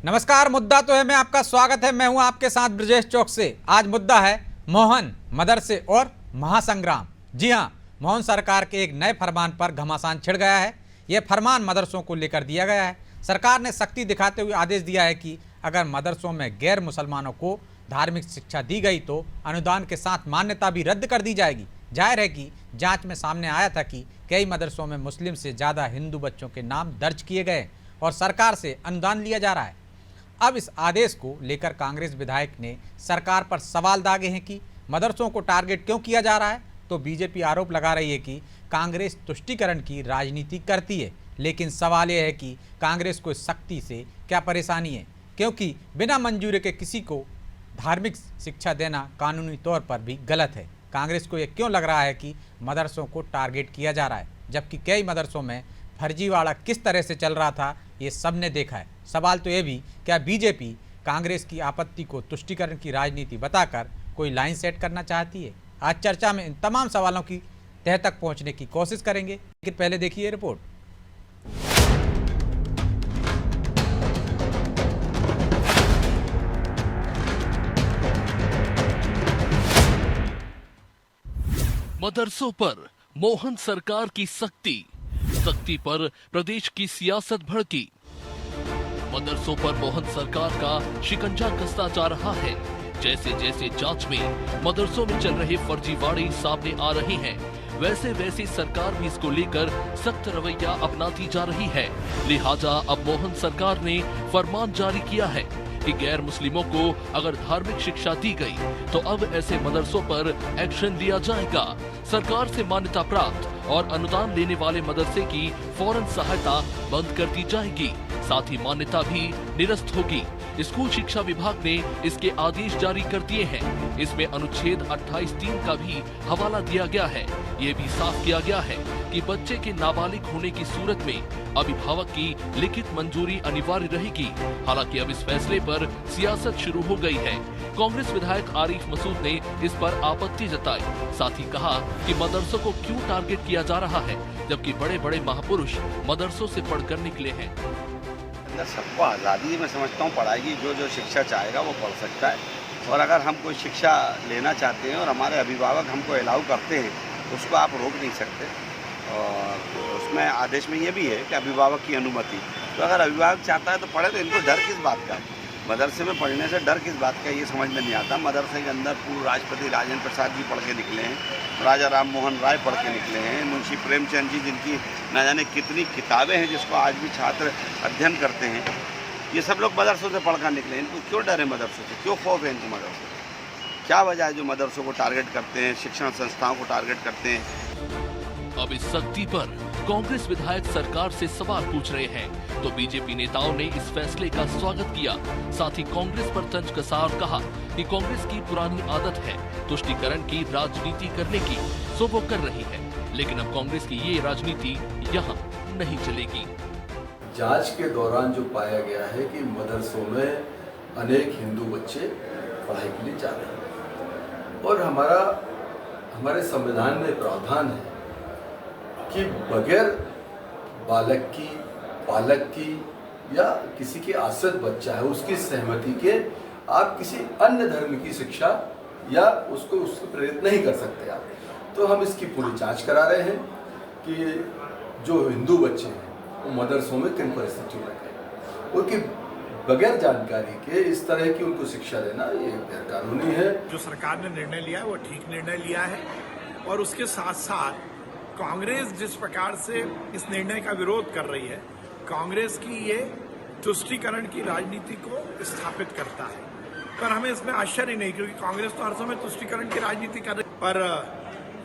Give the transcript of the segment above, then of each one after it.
नमस्कार, मुद्दा तो है मैं आपका स्वागत है। मैं हूं आपके साथ ब्रजेश चौक से। आज मुद्दा है मोहन, मदरसे और महासंग्राम। जी हां, मोहन सरकार के एक नए फरमान पर घमासान छिड़ गया है। यह फरमान मदरसों को लेकर दिया गया है। सरकार ने सख्ती दिखाते हुए आदेश दिया है कि अगर मदरसों में गैर मुसलमानों को धार्मिक शिक्षा दी गई तो अनुदान के साथ मान्यता भी रद्द कर दी जाएगी। जाहिर है कि जांच में सामने आया था कि कई मदरसों में मुस्लिम से ज़्यादा हिंदू बच्चों के नाम दर्ज किए गए और सरकार से अनुदान लिया जा रहा है। अब इस आदेश को लेकर कांग्रेस विधायक ने सरकार पर सवाल दागे हैं कि मदरसों को टारगेट क्यों किया जा रहा है। तो बीजेपी आरोप लगा रही है कि कांग्रेस तुष्टीकरण की राजनीति करती है। लेकिन सवाल यह है कि कांग्रेस को इस सख्ती से क्या परेशानी है, क्योंकि बिना मंजूरी के किसी को धार्मिक शिक्षा देना कानूनी तौर पर भी गलत है। कांग्रेस को यह क्यों लग रहा है कि मदरसों को टारगेट किया जा रहा है, जबकि कई मदरसों में फर्जीवाड़ा किस तरह से चल रहा था ये सब ने देखा है। सवाल तो ये भी, क्या बीजेपी कांग्रेस की आपत्ति को तुष्टीकरण की राजनीति बताकर कोई लाइन सेट करना चाहती है? आज चर्चा में इन तमाम सवालों की तह तक पहुंचने की कोशिश करेंगे, लेकिन पहले देखिए रिपोर्ट। मदरसों पर मोहन सरकार की सख्ती पर प्रदेश की सियासत भड़की। मदरसों पर मोहन सरकार का शिकंजा कसता जा रहा है। जैसे जैसे जांच में मदरसों में चल रहे फर्जीवाड़े सामने आ रहे हैं, वैसे वैसे सरकार भी इसको लेकर सख्त रवैया अपनाती जा रही है। लिहाजा अब मोहन सरकार ने फरमान जारी किया है कि गैर मुस्लिमों को अगर धार्मिक शिक्षा दी गई तो अब ऐसे मदरसों पर एक्शन लिया जाएगा। सरकार से मान्यता प्राप्त और अनुदान लेने वाले मदरसे की फौरन सहायता बंद कर दी जाएगी, साथ ही मान्यता भी निरस्त होगी। स्कूल शिक्षा विभाग ने इसके आदेश जारी कर दिए हैं। इसमें अनुच्छेद 28(3) का भी हवाला दिया गया है। ये भी साफ किया गया है कि बच्चे के नाबालिग होने की सूरत में अभिभावक की लिखित मंजूरी अनिवार्य रहेगी। हालांकि अब इस फैसले पर सियासत शुरू हो गई है। कांग्रेस विधायक आरिफ मसूद ने इस पर आपत्ति जताई, साथ ही कहा कि मदरसों को क्यों टारगेट किया जा रहा है, जबकि बड़े बड़े महापुरुष मदरसों से पढ़कर निकले हैं। सबको आज़ादी में समझता हूँ, पढ़ाई की जो शिक्षा चाहेगा वो पढ़ सकता है। और अगर हम कोई शिक्षा लेना चाहते हैं और हमारे अभिभावक हमको अलाउ करते हैं, उसको आप रोक नहीं सकते। और उसमें आदेश में ये भी है कि अभिभावक की अनुमति। तो अगर अभिभावक चाहता है तो पढ़े, तो इनको डर किस बात का? मदरसे में पढ़ने से डर किस बात का, ये समझ में नहीं आता। मदरसे के अंदर पूर्व राष्ट्रपति राजेंद्र प्रसाद जी पढ़ के निकले हैं, राजा राम मोहन राय पढ़ के निकले हैं, मुंशी प्रेमचंद जी जिनकी न जाने कितनी किताबें हैं जिसको आज भी छात्र अध्ययन करते हैं, ये सब लोग मदरसों से पढ़कर निकले। इनको क्यों डर है मदरसों से, क्यों खौफ है इनको मदरसों से? क्या वजह है जो मदरसों को टारगेट करते हैं, शिक्षण संस्थाओं को टारगेट करते हैं? अब इस सख्ती पर कांग्रेस विधायक सरकार से सवाल पूछ रहे हैं, तो बीजेपी नेताओं ने इस फैसले का स्वागत किया। साथ ही कांग्रेस पर तंज कसा और कहा कि कांग्रेस की पुरानी आदत है तुष्टीकरण की राजनीति करने की, सो वो कर रही है, लेकिन अब कांग्रेस की ये राजनीति यहाँ नहीं चलेगी। जांच के दौरान जो पाया गया है कि मदरसों में अनेक हिंदू बच्चे पढ़ाई के लिए जा रहे हैं और हमारे संविधान में प्रावधान है कि बगैर बालक की या किसी के आश्रित बच्चा है उसकी सहमति के आप किसी अन्य धर्म की शिक्षा या उसको प्रेरित नहीं कर सकते आप। तो हम इसकी पूरी जांच करा रहे हैं कि जो हिंदू बच्चे हैं वो मदरसों में किन परिस्थितियों में गए, उनकी बगैर जानकारी के इस तरह की उनको शिक्षा देना ये गैरकानूनी है। जो सरकार ने निर्णय लिया है वो ठीक निर्णय लिया है और उसके साथ साथ कांग्रेस जिस प्रकार से इस निर्णय का विरोध कर रही है, कांग्रेस की ये तुष्टीकरण की राजनीति को स्थापित करता है। पर हमें इसमें आश्चर्य नहीं, क्योंकि कांग्रेस तो हर समय तुष्टीकरण की राजनीति कर रही है, पर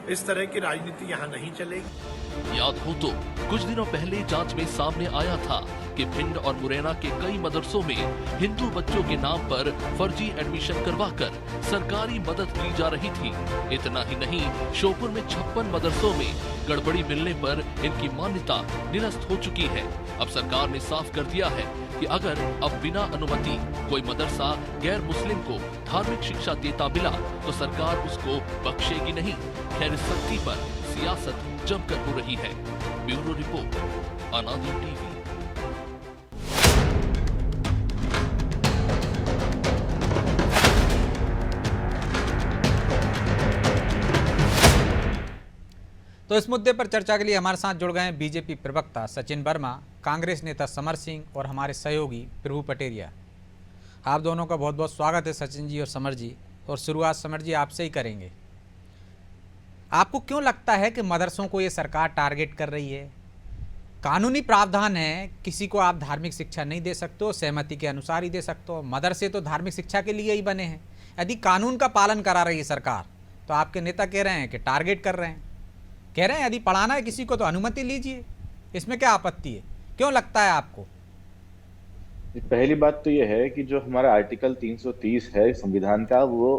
इस तरह की राजनीति यहाँ नहीं चलेगी। याद हो तो कुछ दिनों पहले जांच में सामने आया था कि भिंड और मुरैना के कई मदरसों में हिंदू बच्चों के नाम पर फर्जी एडमिशन करवाकर सरकारी मदद ली जा रही थी। इतना ही नहीं, श्योपुर में 56 मदरसों में गड़बड़ी मिलने पर इनकी मान्यता निरस्त हो चुकी है। अब सरकार ने साफ कर दिया है कि अगर अब बिना अनुमति कोई मदरसा गैर मुस्लिम को धार्मिक शिक्षा देता मिला तो सरकार उसको बख्शेगी नहीं। खैर, इस सख्ती पर सियासत जमकर हो रही है। ब्यूरो रिपोर्ट, अनादि टीवी। तो इस मुद्दे पर चर्चा के लिए हमारे साथ जुड़ गए हैं बीजेपी प्रवक्ता सचिन वर्मा, कांग्रेस नेता समर सिंह और हमारे सहयोगी प्रभु पटेरिया। आप दोनों का बहुत बहुत स्वागत है सचिन जी और समर जी। और शुरुआत समर जी आपसे ही करेंगे। आपको क्यों लगता है कि मदरसों को ये सरकार टारगेट कर रही है? कानूनी प्रावधान है, किसी को आप धार्मिक शिक्षा नहीं दे सकते हो, सहमति के अनुसार ही दे सकते हो। मदरसे तो धार्मिक शिक्षा के लिए ही बने हैं। यदि कानून का पालन करा रही है सरकार, तो आपके नेता कह रहे हैं कि टारगेट कर रहे हैं। कह रहे हैं यदि पढ़ाना है किसी को तो अनुमति लीजिए, इसमें क्या आपत्ति है? क्यों लगता है आपको? पहली बात तो यह है कि जो हमारा आर्टिकल 330 है संविधान का, वो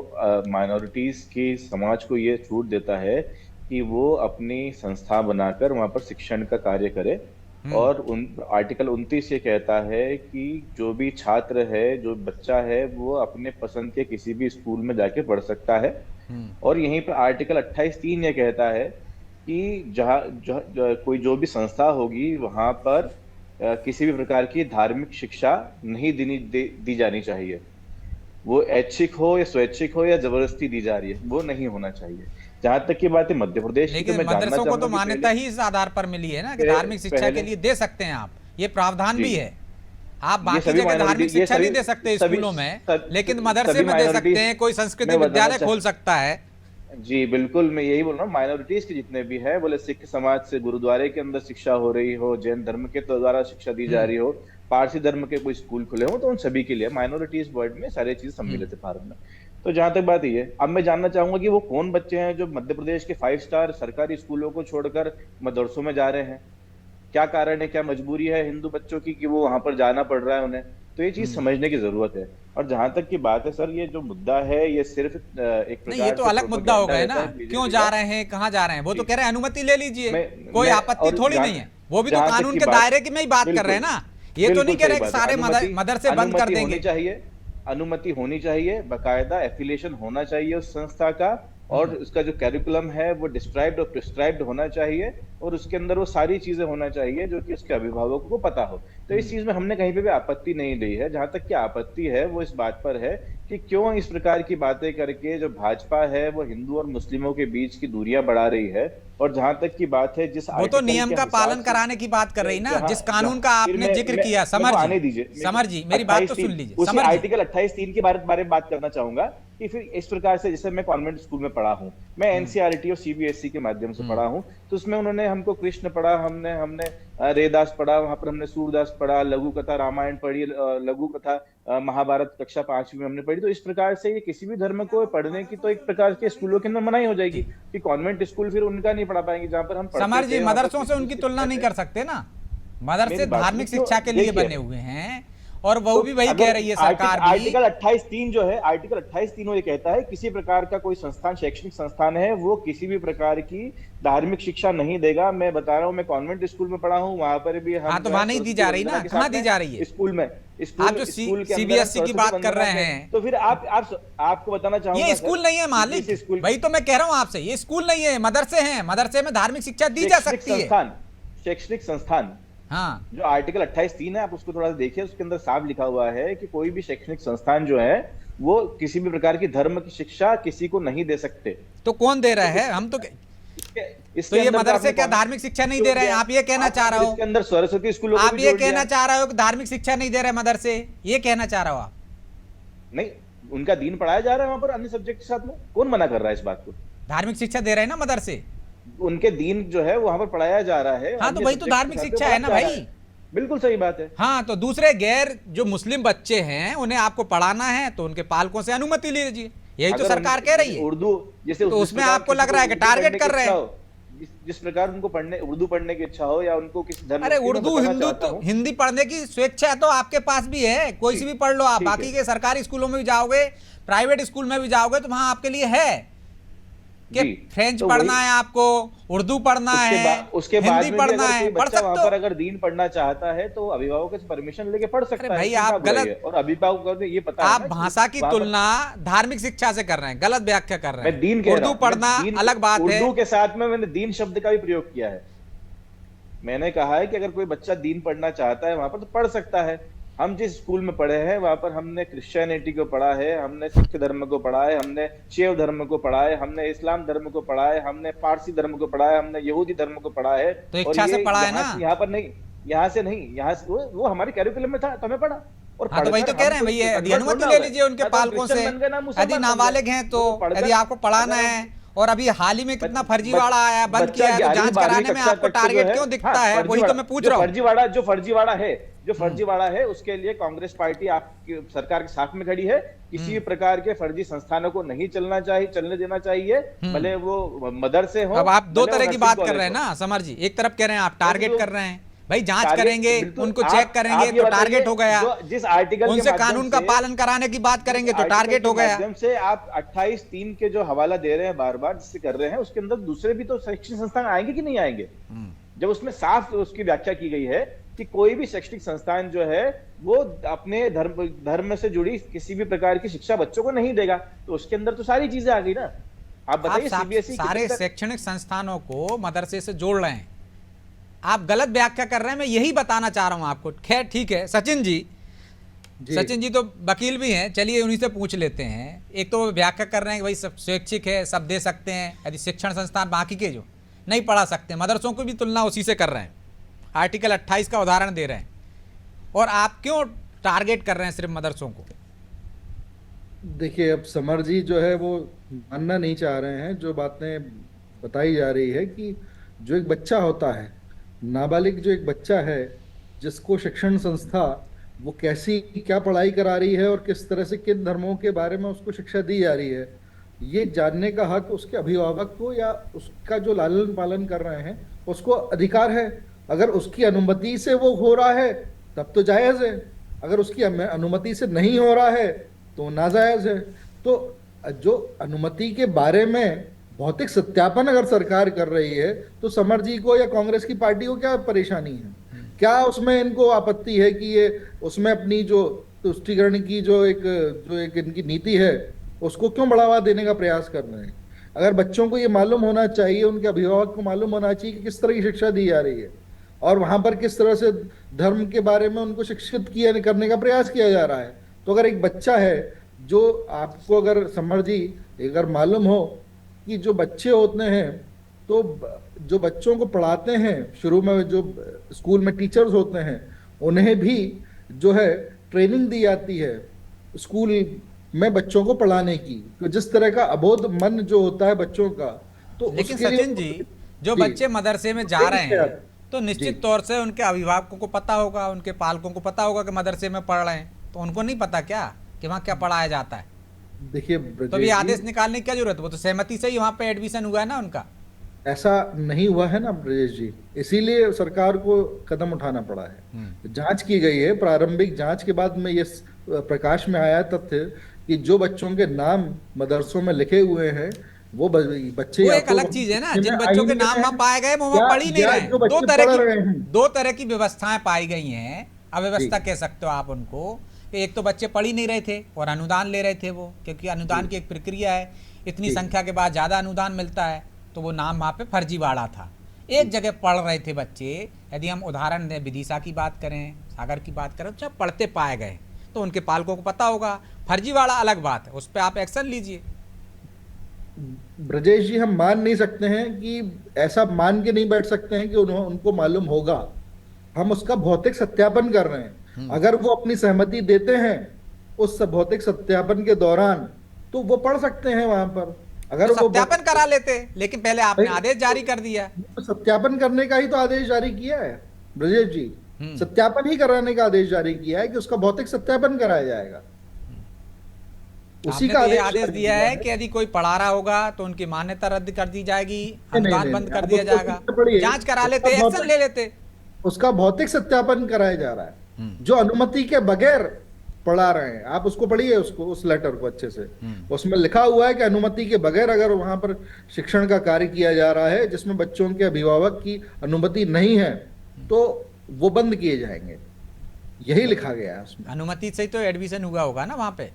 माइनॉरिटीज की समाज को ये छूट देता है कि वो अपनी संस्था बनाकर वहां पर शिक्षण का कार्य करे। और आर्टिकल 29 ये कहता है कि जो भी छात्र है, जो बच्चा है, वो अपने पसंद के किसी भी स्कूल में जाके पढ़ सकता है। और यहीं पर आर्टिकल 28(3) ये कहता है कि जहाँ कोई जो भी संस्था होगी वहां पर किसी भी प्रकार की धार्मिक शिक्षा नहीं दी जानी चाहिए। वो ऐच्छिक हो या स्वैच्छिक हो या जबरदस्ती दी जा रही है, वो नहीं होना चाहिए। जहां तक की बात है मध्य प्रदेश की, तो मैं जानना मदरसों को तो चाहूंगा मान्यता ही इस आधार पर मिली है ना कि धार्मिक शिक्षा के लिए दे सकते हैं आप, ये प्रावधान भी है। आप बाकी जगह धार्मिक शिक्षा नहीं दे सकते स्कूलों में, लेकिन मदरसे में दे सकते हैं। कोई संस्कृत विद्यालय खोल सकता है। जी बिल्कुल, मैं यही बोल रहा हूँ। माइनॉरिटीज के जितने भी है, बोले सिख समाज से गुरुद्वारे के अंदर शिक्षा हो रही हो, जैन धर्म के द्वारा शिक्षा दी जा रही हो, पारसी धर्म के कोई स्कूल खुले हो, तो उन सभी के लिए माइनॉरिटीज वर्ड में सारी चीज सम्मिलित है भारत में। तो जहां तक बात ये, अब मैं जानना चाहूंगा कि वो कौन बच्चे हैं जो मध्य प्रदेश के 5 स्टार सरकारी स्कूलों को छोड़कर मदरसों में जा रहे हैं? क्या कारण है, क्या मजबूरी है हिंदू बच्चों की कि वो वहां पर जाना पड़ रहा है उन्हें? तो ये चीज समझने की जरूरत है। और जहां तक की बात है सर, ये जो मुद्दा है ये सिर्फ एक प्रकार नहीं, ये तो अलग मुद्दा हो गया ना, क्यों जा रहे हैं, कहाँ जा रहे हैं। वो तो कह रहे हैं अनुमति ले लीजिए, कोई आपत्ति थोड़ी नहीं है। वो भी तो कानून के दायरे की में ही बात कर रहे हैं ना। ये तो नहीं कह रहे कि सारे मदरसे बंद कर देंगे। अनुमति होनी चाहिए, बाकायदा एफिलिएशन होना चाहिए उस संस्था का, और उसका जो कैरिकुलम है वो डिस्क्राइब्ड और प्रिस्क्राइब्ड होना चाहिए, और उसके अंदर वो सारी चीजें होना चाहिए जो कि उसके अभिभावकों को पता हो। तो इस चीज में हमने कहीं पे भी आपत्ति नहीं दी है। जहां तक की आपत्ति है वो इस बात पर है कि क्यों इस प्रकार की बातें करके जो भाजपा है वो हिंदू और मुस्लिमों के बीच की दूरियां बढ़ा रही है। और जहां तक की बात है, जिस वो तो नियम का पालन कराने की बात कर रही ना, जिस कानून का आपने जिक्र किया। समर जी मेरी बात तो सुन लीजिए। उसी आर्टिकल 28(3) के बारे में बात करना चाहूंगा कि फिर इस प्रकार से, जैसे मैं कॉन्वेंट स्कूल में पढ़ा हूँ, मैं एनसीईआरटी और सीबीएसई के माध्यम से पढ़ा हूँ, तो उसमें उन्होंने हमको कृष्ण पढ़ा, हमने रेदास पढ़ा, वहां पर हमने सूरदास पढ़ा, लघु कथा रामायण पढ़ी, लघु कथा महाभारत कक्षा 5वीं में हमने पढ़ी। तो इस प्रकार से ये किसी भी धर्म को पढ़ने की तो एक प्रकार के स्कूलों के अंदर मनाही हो जाएगी कि कॉन्वेंट स्कूल फिर उनका नहीं पढ़ा पाएंगे जहां पर हम समर जी मदरसों से उनकी तुलना नहीं कर सकते ना। मदरसे धार्मिक शिक्षा के लिए बने हुए हैं, और वो भी वही कह रही है सरकार भी। आर्टिकल 28(3) जो है, आर्टिकल 28(3) वो ये कहता है किसी प्रकार का कोई संस्थान, शैक्षणिक संस्थान है, वो किसी भी प्रकार की धार्मिक शिक्षा नहीं देगा। मैं बता रहा हूँ, मैं कॉन्वेंट स्कूल में पढ़ा हूँ, वहां पर भी तो वहां नहीं दी जा रही ना, कहाँ दी जा रही है? स्कूल में। आप जो सीबीएसई की बात कर रहे हैं, तो फिर आपको बताना चाहूंगा, ये स्कूल नहीं है मालिक। वही तो मैं कह रहा हूँ आपसे, ये स्कूल नहीं है, मदरसे हैं। मदरसे में धार्मिक शिक्षा दी जा सकती है। शैक्षणिक संस्थान, हाँ, जो आर्टिकल 28(3) है, आप उसको थोड़ा सा देखिए, उसके अंदर साफ लिखा हुआ है कि कोई भी शैक्षणिक संस्थान जो है वो किसी भी प्रकार की धर्म की शिक्षा किसी को नहीं दे सकते। तो कौन दे रहा है? हम तो तो ये मदरसे क्या धार्मिक शिक्षा नहीं दे रहे हैं? आप ये कहना चाह रहे हो? इसके अंदर सरस्वती स्कूल, आप ये कहना चाह रहे हो कि धार्मिक शिक्षा नहीं दे रहे मदरसे, ये कहना चाह रहे हो आप? नहीं, उनका दीन पढ़ाया जा रहा है वहां पर अन्य सब्जेक्ट के साथ में। कौन मना कर रहा है इस बात को? धार्मिक शिक्षा दे रहे हैं ना मदरसे, उनके दीन जो है वहां पर पढ़ाया जा रहा है। हाँ, तो वही तो धार्मिक शिक्षा है ना भाई। बिल्कुल सही बात है। हाँ, तो दूसरे गैर जो मुस्लिम बच्चे हैं उन्हें आपको पढ़ाना है तो उनके पालकों से अनुमति ले लीजिए, यही तो सरकार कह रही है। उर्दू जैसे, तो उसमें आपको लग रहा है कि टारगेट कर रहे हैं। जिस प्रकार उनको उर्दू पढ़ने की इच्छा हो, या उनको किसी धर्म, अरे उर्दू हिंदू तो हिंदी पढ़ने की स्वेच्छा तो आपके पास भी है, कोई सी भी पढ़ लो आप। बाकी के सरकारी स्कूलों में भी जाओगे, प्राइवेट स्कूल में भी जाओगे, तो वहां आपके लिए है कि फ्रेंच तो पढ़ना है आपको, उर्दू पढ़ना है, उसके बाद हिंदी पढ़ना है, पढ़ सकते हो। अगर दीन पढ़ना चाहता है तो अभिभावकों से परमिशन लेके पढ़ सकता है। भाई आप गलत, और अभिभावकों को ये पता आप भाषा की तुलना धार्मिक शिक्षा से कर रहे हैं, गलत व्याख्या कर रहे हैं। दीन उर्दू पढ़ना अलग बात है। उर्दू के साथ में मैंने दीन शब्द का भी प्रयोग किया है। मैंने कहा है कि अगर कोई बच्चा दीन पढ़ना चाहता है वहां पर तो पढ़ सकता है। हम जिस स्कूल में पढ़े हैं वहां पर हमने क्रिश्चियनिटी को पढ़ा है, हमने सिख धर्म को पढ़ा है, हमने शैव धर्म को पढ़ा है, हमने इस्लाम धर्म को पढ़ा है, हमने पारसी धर्म को पढ़ा है, हमने यहूदी धर्म को पढ़ा है। तो और इच्छा से ये पढ़ा है यहाँ ना। यहाँ पर नहीं, यहाँ से नहीं, यहाँ से वो हमारे कैरिकुलम में था तो हमें पढ़ा। और हाँ, तो वही तो पढ़कर कह रहे हैं हम भैया, कोई यदि convert अनुमति थोड़ा ले हुए। लीजिए उनके या तो हम पालकों से, क्रिश्चियन बन गए ना यदि मुसलमान बन गए। नाबालिग हैं तो वो पढ़कर- यदि आपको पढ़ाना अगर है, हम- और अभी हाल ही में कितना बच- फर्जीवाड़ा आया, बंद बच्चा किया है, तो 11वीं जांच 12वीं कराने में कक्षा आपको तक के जो टारगेट है, क्यों दिखता हाँ, है, वही तो फर्जीवाड़ा- मैं पूछ जो रहा हूँ। जो फर्जीवाड़ा है उसके लिए कांग्रेस पार्टी आपकी सरकार के साथ में खड़ी है। किसी भी प्रकार के फर्जी संस्थानों को नहीं चलने देना चाहिए, भले वो मदरसे हो। अब आप दो भले वो तरह की नर्सिंग बात कर कॉलेज रहे हैं हो। ना समर जी, एक तरफ कह रहे हैं आप टारगेट तो- कर रहे हैं, भाई जांच टारगेट- करेंगे, बिल्कुल, उनको आप- चेक करेंगे आप ये तो बताइए, टारगेट हो गया, जिस आर्टिकल के उनसे माध्यम कानून का से- पालन कराने की बात करेंगे तो आर्टिकल टारगेट के हो गया। माध्यम से आप 28(3) के जो हवाला दे रहे हैं बार बार, जिससे कर रहे हैं, उसके अंदर दूसरे भी तो शैक्षणिक संस्थान आएंगे कि नहीं आएंगे? जब उसमें साफ उसकी व्याख्या की गई है कि कोई भी शैक्षणिक संस्थान जो है वो अपने धर्म से जुड़ी किसी भी प्रकार की शिक्षा बच्चों को नहीं देगा, तो उसके अंदर तो सारी चीजें आ गई ना। आप बताइए सीबीएसई सारे शैक्षणिक संस्थानों को मदरसे से जोड़ रहे हैं, आप गलत व्याख्या कर रहे हैं, मैं यही बताना चाह रहा हूं आपको। खैर ठीक है, सचिन जी सचिन जी तो वकील भी हैं, चलिए उन्हीं से पूछ लेते हैं। एक तो वो व्याख्या कर रहे हैं कि भाई सब स्वैच्छिक है, सब दे सकते हैं, यदि शिक्षण संस्थान बाकी के जो नहीं पढ़ा सकते, मदरसों की भी तुलना उसी से कर रहे हैं, आर्टिकल 28 का उदाहरण दे रहे हैं। और आप क्यों टारगेट कर रहे हैं सिर्फ मदरसों को? देखिए, अब समर जी जो है वो मानना नहीं चाह रहे हैं। जो बातें बताई जा रही है कि जो एक बच्चा होता है, नाबालिग जो एक बच्चा है, जिसको शिक्षण संस्था वो कैसी क्या पढ़ाई करा रही है और किस तरह से किन धर्मों के बारे में उसको शिक्षा दी जा रही है, ये जानने का हक उसके अभिभावक को या उसका जो लालन पालन कर रहे हैं उसको अधिकार है। अगर उसकी अनुमति से वो हो रहा है तब तो जायज़ है, अगर उसकी अनुमति से नहीं हो रहा है तो नाजायज़ है। तो जो अनुमति के बारे में भौतिक सत्यापन अगर सरकार कर रही है तो समर जी को या कांग्रेस की पार्टी को क्या परेशानी है? क्या उसमें इनको आपत्ति है कि ये उसमें अपनी जो तुष्टीकरण की जो एक इनकी नीति है उसको क्यों बढ़ावा देने का प्रयास कर रहे हैं? अगर बच्चों को ये मालूम होना चाहिए, उनके अभिभावक को मालूम होना चाहिए कि किस तरह की शिक्षा दी जा रही है और वहां पर किस तरह से धर्म के बारे में उनको शिक्षित किया करने का प्रयास किया जा रहा है। तो अगर एक बच्चा है जो आपको, अगर समर जी अगर मालूम हो कि जो बच्चे होते हैं तो जो बच्चों को पढ़ाते हैं शुरू में, जो स्कूल में टीचर्स होते हैं, उन्हें भी जो है ट्रेनिंग दी जाती है स्कूल में बच्चों को पढ़ाने की। तो जिस तरह का अबोध मन जो होता है बच्चों का, तो लेकिन उसके लिए सचिन जी, जो जी। बच्चे मदरसे में जा रहे हैं तो निश्चित तौर से उनके अभिभावकों को पता होगा, उनके पालकों को पता होगा कि मदरसे में पढ़ रहे हैं, तो उनको नहीं पता क्या कि वहाँ क्या पढ़ाया जाता है? देखिए तो भी आदेश निकालने की क्या जरूरत है? वो तो सहमति से ही वहाँ पे एडमिशन हुआ है ना उनका। ऐसा नहीं हुआ है ना ब्रजेश जी, इसीलिए सरकार को कदम उठाना पड़ा है। जांच की गई है, प्रारंभिक जांच के बाद में ये प्रकाश में आया तथ्य कि जो बच्चों के नाम मदरसों में लिखे हुए हैं वो बच्चे, वो एक अलग चीज है ना, जिन बच्चों के नाम वहाँ पाए गए वो वहाँ पढ़ ही नहीं रहे हैं। दो तरह की व्यवस्थाएं पाई गई हैं, अव्यवस्था कह सकते हो आप उनको। एक तो बच्चे पढ़ ही नहीं रहे थे और अनुदान ले रहे थे वो, क्योंकि अनुदान की एक प्रक्रिया है, इतनी संख्या के बाद ज़्यादा अनुदान मिलता है, तो वो नाम वहाँ पे फर्जीवाड़ा था। एक जगह पढ़ रहे थे बच्चे, यदि हम उदाहरण दें, विदिशा की बात करें, सागर की बात करें, जब पढ़ते पाए गए तो उनके पालकों को पता होगा। फर्जीवाड़ा अलग बात है, उस पर आप एक्शन लीजिए। ब्रजेश जी, हम मान नहीं सकते हैं कि ऐसा मान के नहीं बैठ सकते हैं कि उनको मालूम होगा। हम उसका भौतिक सत्यापन कर रहे हैं। अगर वो अपनी सहमति देते हैं उस भौतिक सत्यापन के दौरान तो वो पढ़ सकते हैं वहां पर। अगर तो वो सत्यापन करा लेते, लेकिन पहले आपने आदेश जारी कर दिया। सत्यापन करने का ही तो आदेश जारी किया है ब्रजेश जी, सत्यापन ही कराने का आदेश जारी किया है कि उसका भौतिक सत्यापन कराया जाएगा। उसी का आदेश दिया है कि यदि कोई पढ़ा रहा होगा तो उनकी मान्यता रद्द कर दी जाएगी, अनुदान बंद कर दिया जाएगा। जांच करा लेते, एक्शन ले लेते। उसका भौतिक सत्यापन कराया जा रहा है। जो अनुमति के बगैर पढ़ा रहे हैं, आप उसको पढ़िए, उसको उस लेटर को अच्छे से। उसमें लिखा हुआ है कि अनुमति के बगैर अगर वहां पर शिक्षण का कार्य किया जा रहा है जिसमें बच्चों के अभिभावक की अनुमति नहीं है तो वो बंद किए जाएंगे। यही लिखा गया है उसमें। अनुमति से ही तो एडमिशन हुआ होगा ना वहां पे।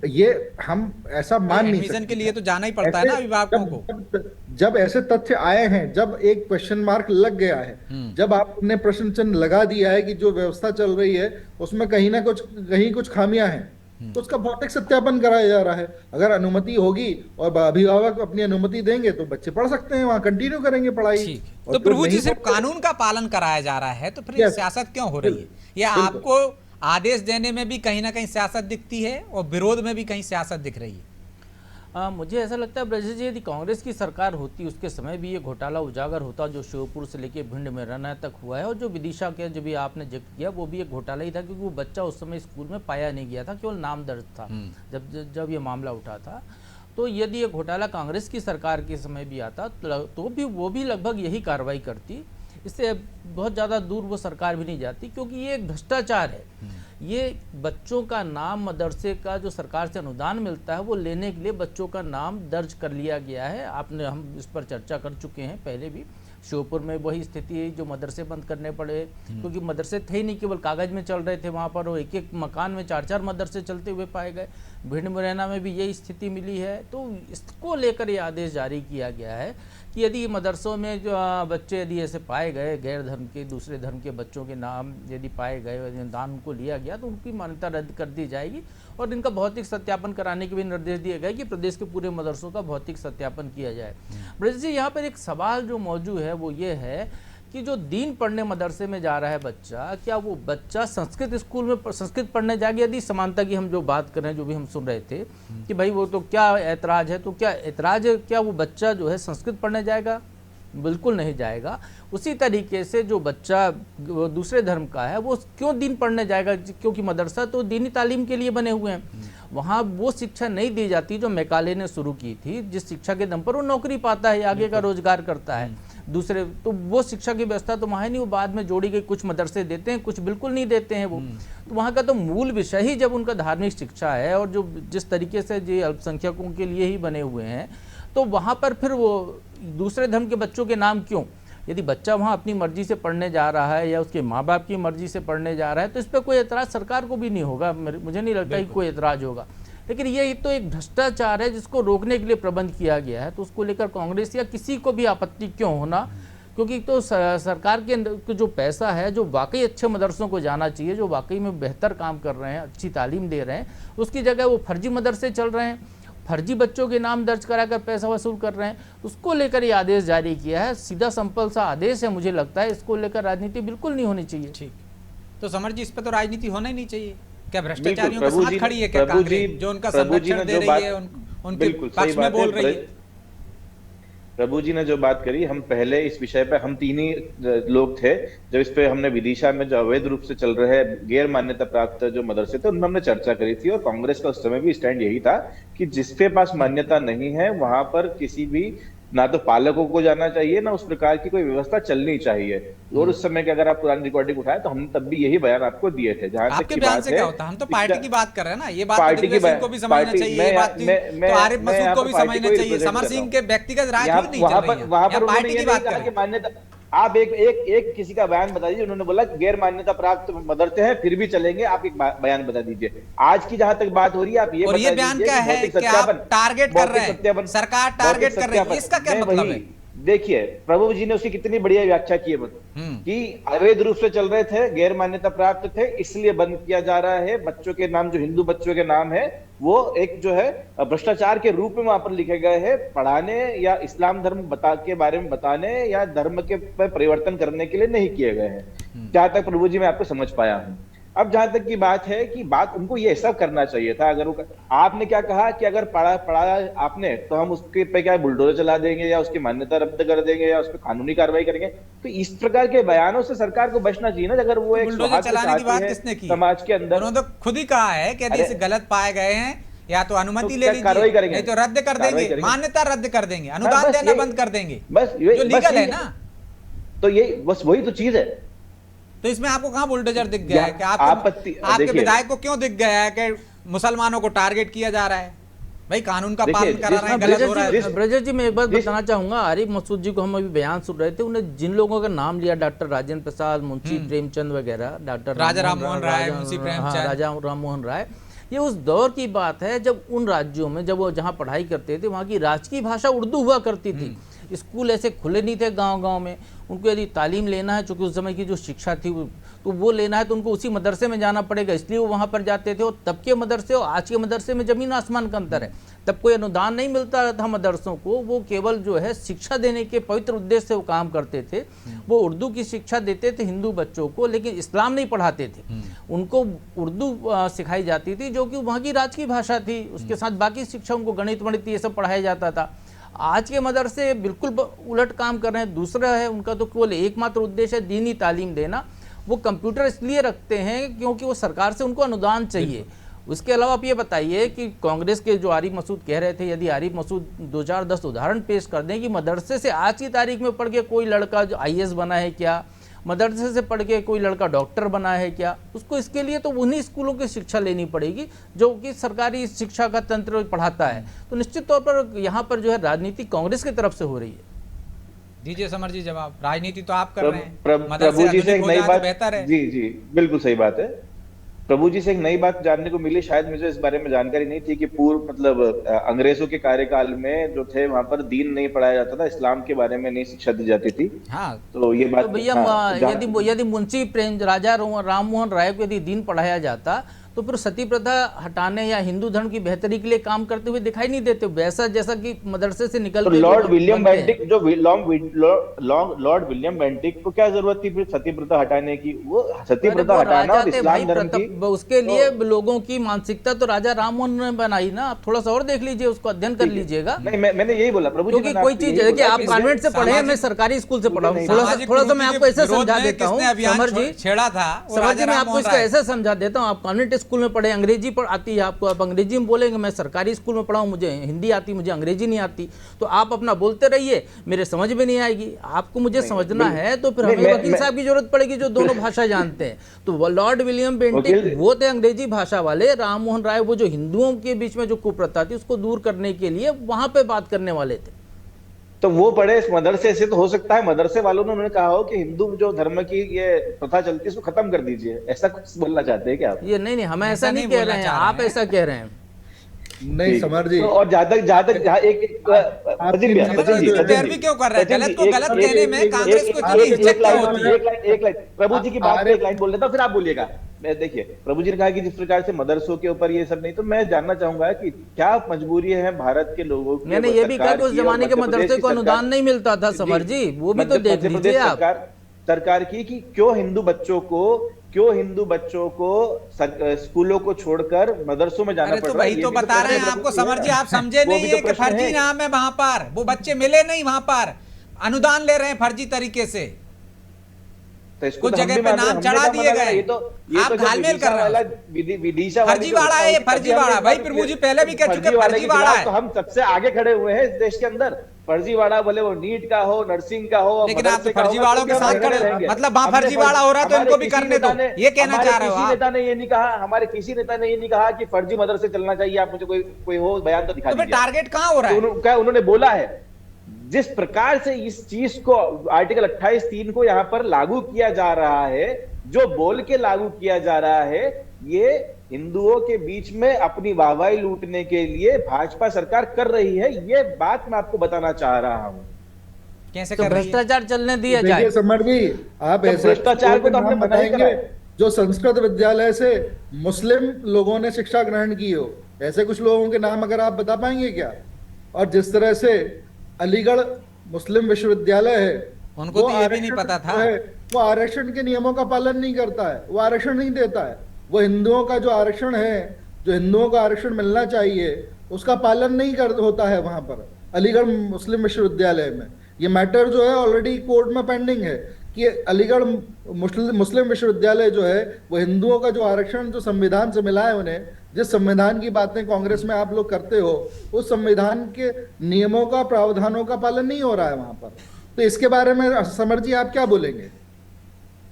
ये हम ऐसा मान नहीं एडमिशन सकते। के लिए तो जाना ही पड़ता है ना ऐसे अभिभावकों को। जब ऐसे तथ्य आए हैं, जब एक क्वेश्चन मार्क लग गया है, जब आपने प्रश्न चिन्ह लगा दिया है कि जो व्यवस्था चल रही है उसमें कहीं कुछ खामियां हैं, तो उसका भौतिक सत्यापन कराया जा रहा है। अगर अनुमति होगी और अभिभावक अपनी अनुमति देंगे तो बच्चे पढ़ सकते हैं, वहां कंटिन्यू करेंगे पढ़ाई। ठीक है। और तो जो प्रभु जी नहीं सिर्फ पढ़ते- कानून का पालन कराया जा रहा है तो फिर ये Yes. सियासत क्यों हो रही है? या बिल्कुल। आपको आदेश देने में भी कहीं ना कहीं सियासत दिखती है और विरोध में भी कहीं सियासत दिख रही है? मुझे ऐसा लगता है ब्रजेश जी, यदि कांग्रेस की सरकार होती उसके समय भी ये घोटाला उजागर होता जो श्योपुर से लेके भिंड में रना तक हुआ है, और जो विदिशा के जो भी आपने जिक्र किया वो भी एक घोटाला ही था, क्योंकि वो बच्चा उस समय स्कूल में पाया नहीं गया था, केवल नाम दर्ज था जब ये मामला उठा था। तो यदि ये घोटाला कांग्रेस की सरकार के समय भी आता तो भी वो भी लगभग यही कार्रवाई करती। इससे बहुत ज़्यादा दूर वो सरकार भी नहीं जाती, क्योंकि ये एक भ्रष्टाचार है। ये बच्चों का नाम, मदरसे का जो सरकार से अनुदान मिलता है वो लेने के लिए बच्चों का नाम दर्ज कर लिया गया है। हम इस पर चर्चा कर चुके हैं पहले भी। श्योपुर में वही स्थिति है, जो मदरसे बंद करने पड़े, क्योंकि मदरसे थे ही नहीं, केवल कागज में चल रहे थे। वहाँ पर वो एक एक मकान में 4-4 मदरसे चलते हुए पाए गए। भिंड मुरैना में भी यही स्थिति मिली है। तो इसको लेकर ये आदेश जारी किया गया है कि यदि मदरसों में जो बच्चे यदि ऐसे पाए गए, गैर धर्म के, दूसरे धर्म के बच्चों के नाम यदि पाए गए, दान उनको लिया गया, तो उनकी मान्यता रद्द कर दी जाएगी। और इनका भौतिक सत्यापन कराने के भी निर्देश दिए गए कि प्रदेश के पूरे मदरसों का भौतिक सत्यापन किया जाए। ब्रजेश जी, यहाँ पर एक सवाल जो मौजूद है वो ये है कि जो दीन पढ़ने मदरसे में जा रहा है बच्चा, क्या वो बच्चा संस्कृत स्कूल में संस्कृत पढ़ने जाएगा? यदि समानता की हम जो बात कर रहे हैं, जो भी हम सुन रहे थे कि भाई वो तो क्या ऐतराज है, तो क्या ऐतराज है, क्या वो बच्चा जो है संस्कृत पढ़ने जाएगा? बिल्कुल नहीं जाएगा। उसी तरीके से जो बच्चा दूसरे धर्म का है वो क्यों दीन पढ़ने जाएगा? क्योंकि मदरसा तो दीनी तालीम के लिए बने हुए हैं। वहाँ वो शिक्षा नहीं दी जाती जो मैकाले ने शुरू की थी, जिस शिक्षा के दम पर वो नौकरी पाता है, आगे का रोजगार करता है। दूसरे तो वो शिक्षा की व्यवस्था तो वहाँ नहीं, वो बाद में जोड़ी गई। कुछ मदरसे देते हैं, कुछ बिल्कुल नहीं देते हैं वो। तो वहाँ का तो मूल विषय ही जब उनका धार्मिक शिक्षा है, और जो जिस तरीके से जो अल्पसंख्यकों के लिए ही बने हुए हैं, तो वहाँ पर फिर वो दूसरे धर्म के बच्चों के नाम क्यों? यदि बच्चा वहाँ अपनी मर्जी से पढ़ने जा रहा है या उसके माँ बाप की मर्जी से पढ़ने जा रहा है, तो इस पर कोई एतराज़ सरकार को भी नहीं होगा। मुझे नहीं लगता कि कोई एतराज़ होगा। लेकिन ये तो एक भ्रष्टाचार है जिसको रोकने के लिए प्रबंध किया गया है। तो उसको लेकर कांग्रेस या किसी को भी आपत्ति क्यों होना? क्योंकि तो सरकार के जो पैसा है, जो वाकई अच्छे मदरसों को जाना चाहिए, जो वाकई में बेहतर काम कर रहे हैं, अच्छी तालीम दे रहे हैं, उसकी जगह वो फर्जी मदरसे चल रहे हैं, फर्जी बच्चों के नाम दर्ज कराकर पैसा वसूल कर रहे हैं। उसको लेकर ये आदेश जारी किया है। सीधा सिंपल सा आदेश है। मुझे लगता है इसको लेकर राजनीति बिल्कुल नहीं होनी चाहिए। ठीक, तो समर जी, इस पर तो राजनीति होना ही नहीं चाहिए। क्या बिल्कुल, भ्रष्टाचारियों के प्रभु साथ जी खड़ी है क्या प्रभु जी कांग्रेस, जो उनका प्रभु जी संरक्षण ने दे जो रही बात है, उनके बिल्कुल सही पक्ष में बात बोल है। रही है? प्रभु जी ने जो बात करी, हम पहले इस विषय पे हम तीन ही लोग थे जब इस पे हमने विदिशा में जो अवैध रूप से चल रहे गैर मान्यता प्राप्त जो मदरसे थे उनमें हमने चर्चा करी थी। और कांग्रेस का उस समय भी स्टैंड यही था कि जिसके पास मान्यता नहीं है वहां पर किसी भी ना तो पालकों को जाना चाहिए, ना उस प्रकार की कोई व्यवस्था चलनी चाहिए। और उस समय की अगर आप पुरानी रिकॉर्डिंग उठाए तो हमने तब भी यही बयान आपको दिए थे। जहां तक आपके की बयान बात से है, क्या होता है? हम तो पार्टी की बात कर रहे हैं ना। ये बात पार्टी तो की दिग्विजय सिंह को भी समझना पार्टी- चाहिए, मैं- ये बात मैं- तो आरिफ मैं मसूद यहाँ को पर भी पार्टी समझना को चाहिए। represent समर कर सिंह रहा हूँ। के व्यक्तिगत राय यहाँ क्यों नहीं चल रही है? वहां पर यहाँ पार्टी उन्होंने की ये बात नहीं कहा कर कि रहे हैं। मान्यता, आप एक किसी का बयान बता दीजिए। उन्होंने बोला कि गैर मान्यता प्राप्त मदरसे हैं फिर भी चलेंगे। आप एक बयान बता दीजिए। आज की जहां तक बात हो रही है, आप ये और ये बता बयान दीजिए क्या कि है भौतिक कि आप सत्यापन, टारगेट कर रहे भौतिक हैं, सत्यापन, सरकार टारगेट भौतिक कर रही है, सत्यापन। इसका क्या मैं मतलब वही- है? देखिए, प्रभु जी ने उसकी कितनी बढ़िया व्याख्या की है कि अवैध रूप से चल रहे थे, गैर मान्यता प्राप्त थे, इसलिए बंद किया जा रहा है। बच्चों के नाम जो हिंदू बच्चों के नाम है वो एक जो है भ्रष्टाचार के रूप में वहां पर लिखे गए हैं, पढ़ाने या इस्लाम धर्म के बारे में बताने या धर्म के परिवर्तन करने के लिए नहीं किए गए हैं। जहां तक प्रभु जी मैं आपको समझ पाया हूं। अब जहां तक की बात है कि बात उनको ये सब करना चाहिए था। अगर वो आपने क्या कहा कि अगर पढ़ा आपने तो हम उसके पे क्या बुलडोजर चला देंगे या उसकी मान्यता रद्द कर देंगे या उस पर कानूनी कार्रवाई करेंगे। तो इस प्रकार के बयानों से सरकार को बचना चाहिए ना। अगर वो एक बुलडोजर चलाने की बात किसने की? समाज के अंदर उन्होंने तो खुद ही कहा है कि यदि इसे गलत पाए गए हैं या तो अनुमति तो ले क्या कार्रवाई लीजिए, करेंगे? नहीं तो रद्द कर कार्रवाई देंगे, करेंगे। मान्यता रद्द कर देंगे, अनुदान बस देना यही- बंद कर देंगे, बस जो लीगल है ना। तो ये बस वही तो चीज है। तो इसमें आपको कहां बुलडोजर दिख गया है कि आपत्ति आपके देखिए, विधायक को क्यों दिख गया है कि मुसलमानों को टारगेट किया जा रहा है? भाई कानून का देखिए, पालन करा रहे हैं, जिस- गलत हो रहा है। ब्रजेश जी, मैं एक बात जिस- बताना चाहूंगा। आरिफ मसूद जी को हम अभी बयान सुन रहे थे, उन्हें जिन लोगों का नाम लिया, डॉक्टर राजेंद्र प्रसाद, मुंशी प्रेमचंद वगैरह, डॉक्टर राजा राम मोहन राय, मुंशी प्रेमचंद, राजा राम मोहन राय, ये उस दौर की बात है जब उन राज्यों में जब वो जहाँ पढ़ाई करते थे वहाँ की राजकीय भाषा उर्दू हुआ करती थी। स्कूल ऐसे खुले नहीं थे गांव-गांव में। उनको यदि तालीम लेना है, चूँकि उस समय की जो शिक्षा थी तो वो लेना है तो उनको उसी मदरसे में जाना पड़ेगा, इसलिए वो वहाँ पर जाते थे। और तब के मदरसे और आज के मदरसे में ज़मीन आसमान का अंतर है। तब कोई अनुदान नहीं मिलता था मदरसों को, वो केवल जो है शिक्षा देने के पवित्र उद्देश्य से वो काम करते थे। वो उर्दू की शिक्षा देते थे हिंदू बच्चों को, लेकिन इस्लाम नहीं पढ़ाते थे। उनको उर्दू सिखाई जाती थी जो कि वहाँ की राजकीय भाषा थी। उसके साथ बाकी शिक्षा उनको गणित वणित ये सब पढ़ाया जाता था। आज के मदरसे बिल्कुल उलट काम कर रहे हैं। दूसरा है उनका तो केवल एकमात्र उद्देश्य है दीनी तालीम देना। वो कंप्यूटर इसलिए रखते हैं क्योंकि वो सरकार से उनको अनुदान चाहिए। उसके अलावा आप ये बताइए कि कांग्रेस के जो आरिफ मसूद कह रहे थे, यदि आरिफ मसूद 2010 उदाहरण पेश कर दें कि मदरसे से आज की तारीख में पढ़ के कोई लड़का जो IAS बना है क्या, मदरसे से पढ़ के कोई लड़का डॉक्टर बना है क्या, उसको इसके लिए तो उन्हीं स्कूलों की शिक्षा लेनी पड़ेगी जो कि सरकारी शिक्षा का तंत्र पढ़ाता है। तो निश्चित तौर पर यहाँ पर जो है राजनीति कांग्रेस की तरफ से हो रही है। दीजिए समर जी जवाब। राजनीति तो आप कर रहे हैं, प्रभु जी से एक नई बात, बेहतर है। जी जी बिल्कुल सही बात है। प्रभु जी से एक नई बात जानने को मिली, शायद मुझे इस बारे में जानकारी नहीं थी कि पूर्व मतलब अंग्रेजों के कार्यकाल में जो थे वहां पर दीन नहीं पढ़ाया जाता था, इस्लाम के बारे में नहीं शिक्षा दी जाती थी। हाँ तो ये बात तो भैया यदि मुंशी प्रेम राजा राम मोहन राय को यदि दीन पढ़ाया जाता तो फिर सती प्रथा हटाने या हिंदू धर्म की बेहतरी के लिए काम करते हुए दिखाई नहीं देते, वैसा जैसा कि मदरसे से निकल तो लॉर्ड विलियम बेंटिक जो लॉर्ड विलियम बेंटिक को क्या जरूरत थी फिर सती प्रथा हटाने की? वो सती प्रथा हटाना और इस्लाम धर्म की, उसके लिए लोगों की मानसिकता तो राजा राममोहन ने बनाई ना। आप थोड़ा सा और देख लीजिए, उसको अध्ययन कर लीजिएगा। नहीं मैंने यही बोला प्रभु जी, क्योंकि कोई चीज है कि आप कॉन्वेंट से पढ़े, मैं सरकारी स्कूल से पढ़ा हूँ। थोड़ा सा मैं आपको ऐसे समझा देता हूँ समर जी, छेड़ा था समर जी, मैं आपको इसको ऐसे समझा देता हूँ। आप कॉन्वेंट स्कूल में पढ़े, अंग्रेजी पर आती है आपको, आप अंग्रेजी में बोलेंगे। मैं सरकारी स्कूल में पढ़ा हूँ, मुझे हिंदी आती, मुझे अंग्रेजी नहीं आती। तो आप अपना बोलते रहिए, मेरे समझ में नहीं आएगी। आपको मुझे समझना है तो फिर हमें वकील साहब की जरूरत पड़ेगी जो दोनों भाषा जानते हैं। तो लॉर्ड विलियम बेंटिक वो थे अंग्रेजी भाषा वाले, राम मोहन राय वो जो हिंदुओं के बीच में जो कुप्रथा थी उसको दूर करने के लिए वहां पे बात करने वाले थे। तो वो पढ़े इस मदरसे से, तो हो सकता है मदरसे वालों ने उन्होंने कहा हो कि हिंदू जो धर्म की ये प्रथा चलती है इसको खत्म कर दीजिए, ऐसा कुछ बोलना चाहते हैं क्या आप? ये नहीं, हम ऐसा नहीं कह रहे हैं, आप ऐसा कह रहे हैं। नहीं समर जी, तो और जहाँ तक भी क्यों कर रहे हैं? गलत को गलत कहने में कांग्रेस को इतनी हिचक क्यों होती है? एक लाइन प्रभु जी की बात पे एक लाइन बोल देता हूं, फिर आप बोलिएगा। मैं देखिए, प्रभु जी ने कहा कि जिस प्रकार से मदरसों के ऊपर ये सब नहीं, तो मैं जानना चाहूंगा कि क्या मजबूरी है भारत के लोगों की? मैंने ये भी कहा कि उस जमाने के मदरसे को अनुदान नहीं मिलता था समर जी, वो भी तो देख लीजिए आप। सरकार की कि क्यों हिंदू बच्चों को स्कूलों को छोड़कर मदरसों में जाना पड़ रहा है? वही तो बता रहे हैं आपको समर जी, आप समझे नहीं है कि फर्जी नाम है वहां पर, वो बच्चे मिले नहीं, वहां पर अनुदान ले रहे हैं फर्जी तरीके से, तो कुछ जगह पे नाम चढ़ा दिए गए। आप घालमेल कर रहे हैं। फर्जीवाड़ा है ये, फर्जीवाड़ा। भाई प्रभु जी पहले भी कह चुके फर्जीवाड़ा है। तो हम सबसे आगे खड़े हुए हैं इस देश के अंदर। फर्जीवाड़ा बोले वो नीट का हो, नर्सिंग का हो, लेकिन आप तो फर्जीवाड़ों के साथ खड़े, मतलब वहां फर्जीवाड़ा हो रहा है तो इनको भी करने दो, ये कहना चाह रहे हो आप? नेता ने ये नहीं कहा, हमारे किसी नेता ने ये नहीं कहा कि फर्जी मदरसे चलना चाहिए। आप मुझे कोई हो बयान तो दिखा दीजिए। टारगेट कहाँ हो रहा है? क्या उन्होंने बोला है? जिस प्रकार से इस चीज को आर्टिकल 28(3) को यहां पर लागू किया जा रहा है, जो बोल के लागू किया जा रहा है, ये हिंदुओं के बीच में अपनी वाहवाही लूटने के लिए भाजपा सरकार कर रही है। ये बात मैं आपको बताना चाह रहा हूं। कैसे तो भ्रष्टाचार चलने दिया जाए? देखिए समर जी, आप ऐसे भ्रष्टाचार को तो हमने बताएंगे जो संस्कृत विद्यालय से मुस्लिम लोगों ने शिक्षा ग्रहण की हो, ऐसे कुछ लोगों के नाम अगर आप बता पाएंगे क्या? और जिस तरह से अलीगढ़ मुस्लिम विश्वविद्यालय है, उनको तो ये भी नहीं पता था, वो आरक्षण के नियमों का पालन नहीं करता है, वो आरक्षण नहीं देता है। वो हिंदुओं का जो आरक्षण है, जो हिंदुओं का आरक्षण मिलना चाहिए, उसका पालन नहीं होता है वहां पर अलीगढ़ मुस्लिम विश्वविद्यालय में। ये मैटर जो है ऑलरेडी कोर्ट में पेंडिंग है कि अलीगढ़ मुस्लिम विश्वविद्यालय जो है वो हिंदुओं का जो आरक्षण जो संविधान से मिला है उन्हें, जिस संविधान की बातें कांग्रेस में आप लोग करते हो, उस संविधान के नियमों का, प्रावधानों का पालन नहीं हो रहा है वहां पर। तो इसके बारे में समर जी आप क्या बोलेंगे?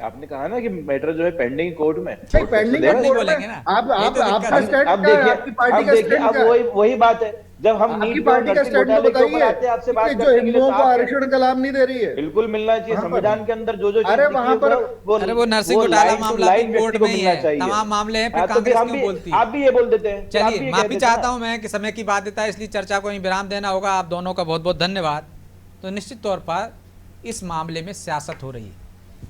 आपने कहा ना कि मैटर जो है पेंडिंग कोर्ट में, पेंडिंग बोलेंगे ना। आपका स्टैंड क्या है? आपकी पार्टी का स्टैंड क्या है? वही बात है। जब हम आपकी नीट पार्टी का स्टैंड तो बताइए आपसे बात कि जो करने के लिए हिंदुओं तो को आप आरक्षण का लाभ नहीं दे रही है। बिल्कुल मिलना चाहिए, वहाँ पर- संविधान के अंदर जो जो चीज अरे लिखी वहाँ है पर- अरे वो नरसिंह वो घोटाला line to मामला line भी कोर्ट व्यक्ति को में ही मिलना है, चाहिए। तमाम मामले हैं, फिर हाँ, तो कांग्रेस हम क्यों भी बोलती है? आप भी ये बोल देते हैं, फिर आप भी चलिए ये माफी कह देते चाहता हैं हूं मैं कि समय की बाध्यता है, इसलिए चर्चा को यहीं विराम देना होगा। आप दोनों का बहुत बहुत धन्यवाद। तो निश्चित तौर पर इस मामले में सियासत हो रही है।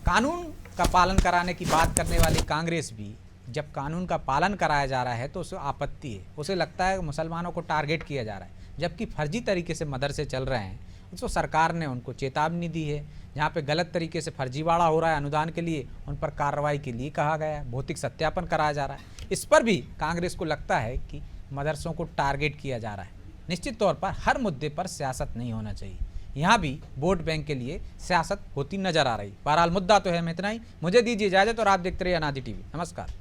कानून का पालन कराने की बात करने वाली कांग्रेस भी जब कानून का पालन कराया जा रहा है तो उसे आपत्ति है, उसे लगता है मुसलमानों को टारगेट किया जा रहा है, जबकि फर्जी तरीके से मदरसे चल रहे हैं। तो सरकार ने उनको चेतावनी दी है, जहाँ पे गलत तरीके से फर्जीवाड़ा हो रहा है अनुदान के लिए, उन पर कार्रवाई के लिए कहा गया है, भौतिक सत्यापन कराया जा रहा है। इस पर भी कांग्रेस को लगता है कि मदरसों को टारगेट किया जा रहा है। निश्चित तौर पर हर मुद्दे पर सियासत नहीं होना चाहिए, यहाँ भी वोट बैंक के लिए सियासत होती नजर आ रही। बहरहाल मुद्दा तो है, मैं इतना ही, मुझे दीजिए इजाज़त और आप देखते रहिए अनादि टीवी। नमस्कार।